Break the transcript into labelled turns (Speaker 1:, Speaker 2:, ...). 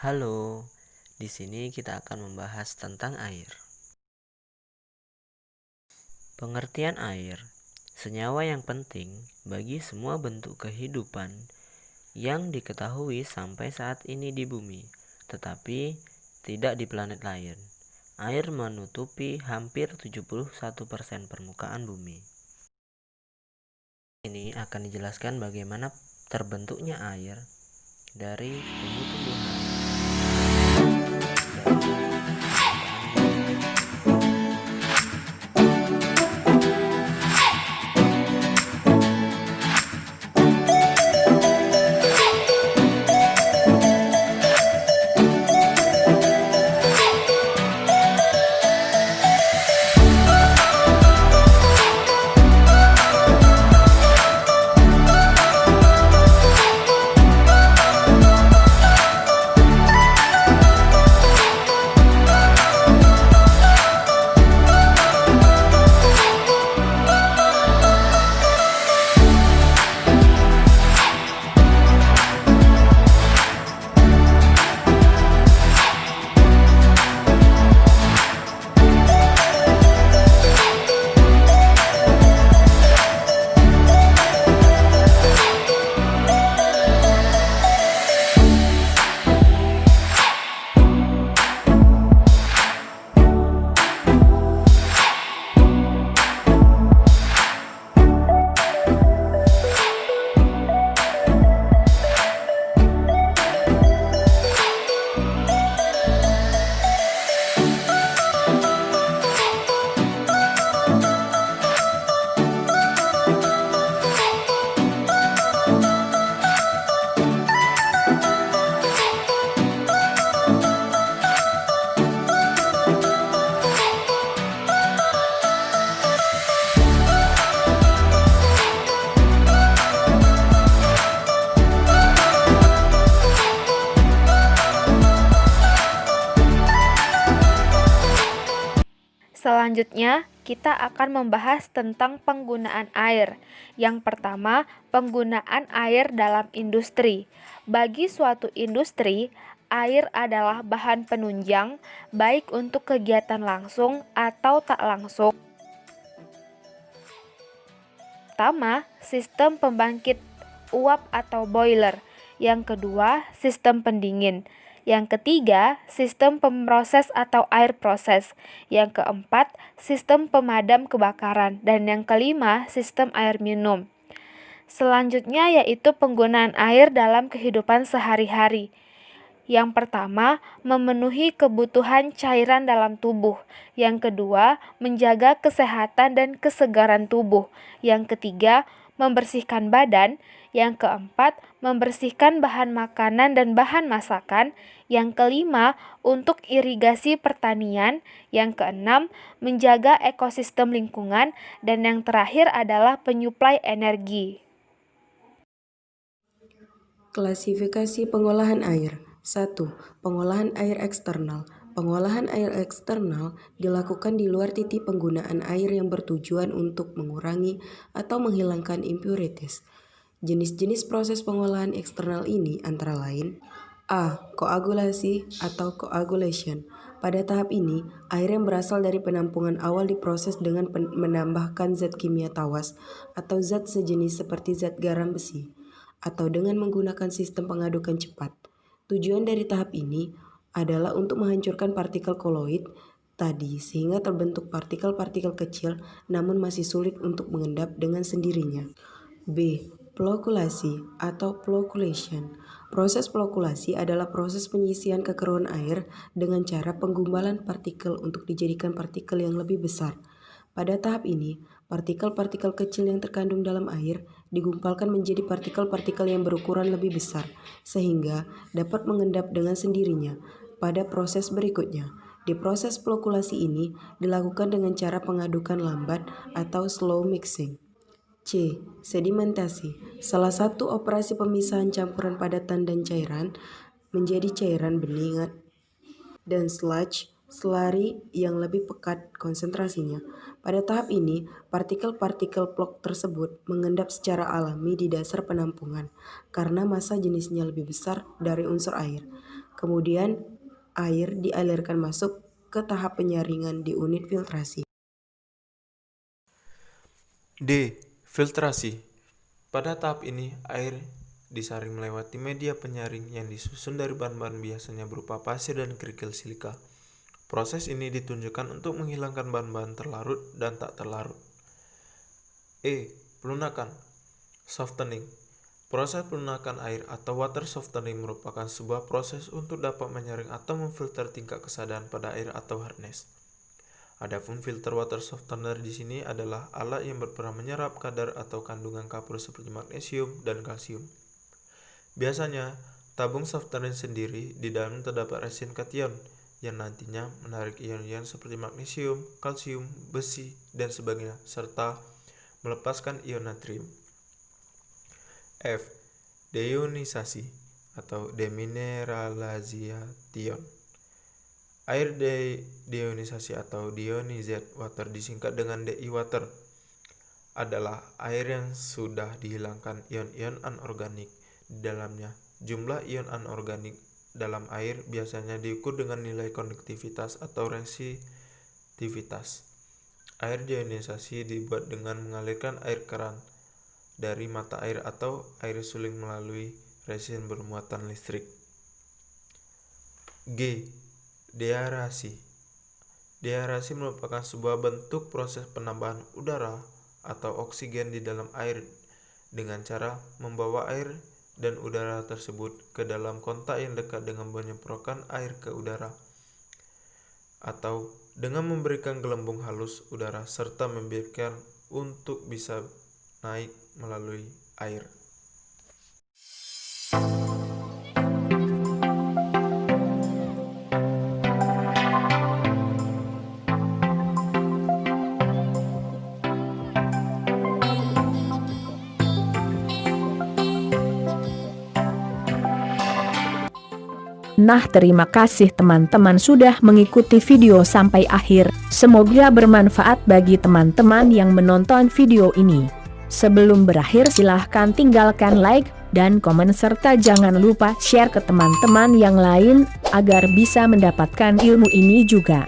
Speaker 1: Halo, di sini kita akan membahas tentang air. Pengertian air, senyawa yang penting bagi semua bentuk kehidupan yang diketahui sampai saat ini di bumi, tetapi tidak di planet lain. Air menutupi hampir 71% permukaan bumi. Ini akan dijelaskan bagaimana terbentuknya air dari tumbuh-tumbuhan.
Speaker 2: Selanjutnya, kita akan membahas tentang penggunaan air. Yang pertama, penggunaan air dalam industri. Bagi suatu industri, air adalah bahan penunjang, baik untuk kegiatan langsung atau tak langsung. Pertama, sistem pembangkit uap atau boiler. Yang kedua, sistem pendingin. Yang ketiga, sistem pemroses atau air proses. Yang keempat, sistem pemadam kebakaran. Dan yang kelima, sistem air minum. Selanjutnya yaitu penggunaan air dalam kehidupan sehari-hari. Yang pertama, memenuhi kebutuhan cairan dalam tubuh. Yang kedua, menjaga kesehatan dan kesegaran tubuh. Yang ketiga, membersihkan badan. Yang keempat, membersihkan bahan makanan dan bahan masakan. Yang kelima, untuk irigasi pertanian. Yang keenam, menjaga ekosistem lingkungan. Dan yang terakhir adalah penyuplai energi.
Speaker 3: Klasifikasi pengolahan air. 1. Pengolahan air eksternal. Pengolahan air eksternal dilakukan di luar titik penggunaan air yang bertujuan untuk mengurangi atau menghilangkan impurities. Jenis-jenis proses pengolahan eksternal ini antara lain: A. Koagulasi atau coagulation. Pada tahap ini, air yang berasal dari penampungan awal diproses dengan menambahkan zat kimia tawas atau zat sejenis seperti zat garam besi, atau dengan menggunakan sistem pengadukan cepat. Tujuan dari tahap ini adalah untuk menghancurkan partikel koloid tadi sehingga terbentuk partikel-partikel kecil namun masih sulit untuk mengendap dengan sendirinya. B. Flokulasi atau flocculation. Proses flokulasi adalah proses penyisian kekeruan air dengan cara penggumbalan partikel untuk dijadikan partikel yang lebih besar. Pada tahap ini, partikel-partikel kecil yang terkandung dalam air digumpalkan menjadi partikel-partikel yang berukuran lebih besar, sehingga dapat mengendap dengan sendirinya. Pada proses berikutnya, di proses flokulasi ini dilakukan dengan cara pengadukan lambat atau slow mixing. C. Sedimentasi. Salah satu operasi pemisahan campuran padatan dan cairan menjadi cairan bening dan sludge, selari yang lebih pekat konsentrasinya. Pada tahap ini, partikel-partikel plok tersebut mengendap secara alami di dasar penampungan karena massa jenisnya lebih besar dari unsur air. Kemudian air dialirkan masuk ke tahap penyaringan di unit filtrasi.
Speaker 4: D. Filtrasi. Pada tahap ini, air disaring melewati media penyaring yang disusun dari bahan-bahan biasanya berupa pasir dan kerikil silika. Proses ini ditunjukkan untuk menghilangkan bahan-bahan terlarut dan tak terlarut. E. Pelunakan. Softening. Proses pelunakan air atau water softening merupakan sebuah proses untuk dapat menyaring atau memfilter tingkat kesadaran pada air atau hardness. Adapun filter water softener di sini adalah alat yang berperan menyerap kadar atau kandungan kapur seperti magnesium dan kalsium. Biasanya, tabung softener sendiri di dalam terdapat resin kation yang nantinya menarik ion-ion seperti magnesium, kalsium, besi, dan sebagainya, serta melepaskan ion natrium. F. Deionisasi atau demineralization. Air deionisasi atau deionized water disingkat dengan DI water adalah air yang sudah dihilangkan ion-ion anorganik di dalamnya. Jumlah ion anorganik dalam air biasanya diukur dengan nilai konduktivitas atau resitivitas. Air deionisasi dibuat dengan mengalirkan air keran dari mata air atau air suling melalui resin bermuatan listrik. G. Deaerasi. Deaerasi merupakan sebuah bentuk proses penambahan udara atau oksigen di dalam air dengan cara membawa air dan udara tersebut ke dalam kontak yang dekat dengan menyemprotkan air ke udara, atau dengan memberikan gelembung halus udara serta membiarkan untuk bisa naik melalui air.
Speaker 5: Nah, terima kasih teman-teman sudah mengikuti video sampai akhir. Semoga bermanfaat bagi teman-teman yang menonton video ini. Sebelum berakhir silahkan tinggalkan like dan komen serta jangan lupa share ke teman-teman yang lain agar bisa mendapatkan ilmu ini juga.